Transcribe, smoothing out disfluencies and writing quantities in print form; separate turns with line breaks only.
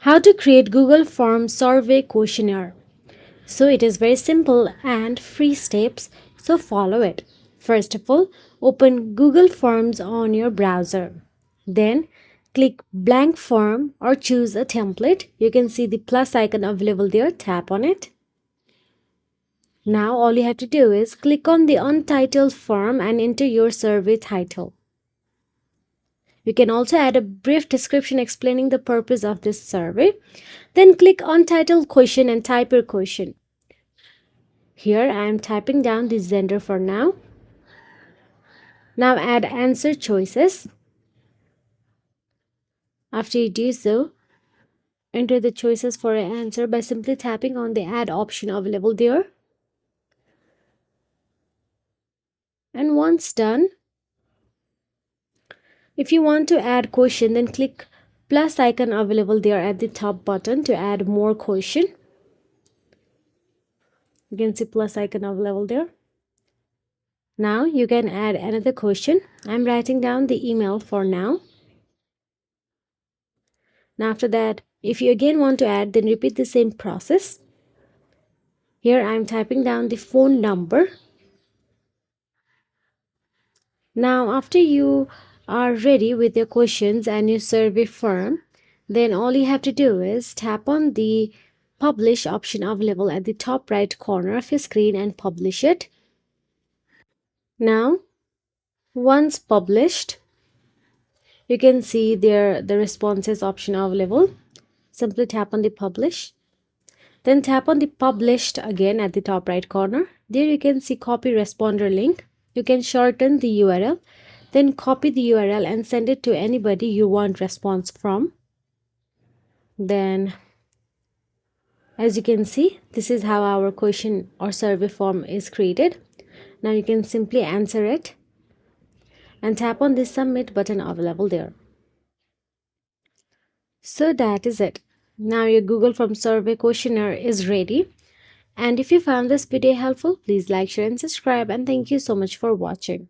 How to create Google Form survey questionnaire. So it is very simple and free steps, so follow it. First of all, open Google Forms on your browser. Then click blank form or choose a template. You can see the plus icon available there, tap on it. Now all you have to do is click on the untitled form and enter your survey title. You can also add a brief description explaining the purpose of this survey. Then click Untitled Question and type your question. Here I am typing down the gender for now. Now add answer choices. After you do so, enter the choices for an answer by simply tapping on the add option available there. And once done, if you want to add question, then click plus icon available there at the top button to add more question. You can see plus icon available there. Now you can add another question. I'm writing down the email for now. Now after that, if you again want to add, then repeat the same process. Here I'm typing down the phone number. Now after you are ready with your questions and your survey form, then all you have to do is tap on the publish option available at the top right corner of your screen and publish it. Now once published, you can see there the responses option available. Simply tap on the publish. Then tap on the published again at the top right corner. There you can see copy responder link. You can shorten the URL. Then copy the URL and send it to anybody you want response from. Then as you can see, this is how our question or survey form is created. Now you can simply answer it and tap on the submit button available there. So that is it. Now your Google Form survey questionnaire is ready. And if you found this video helpful, please like, share and subscribe, and thank you so much for watching.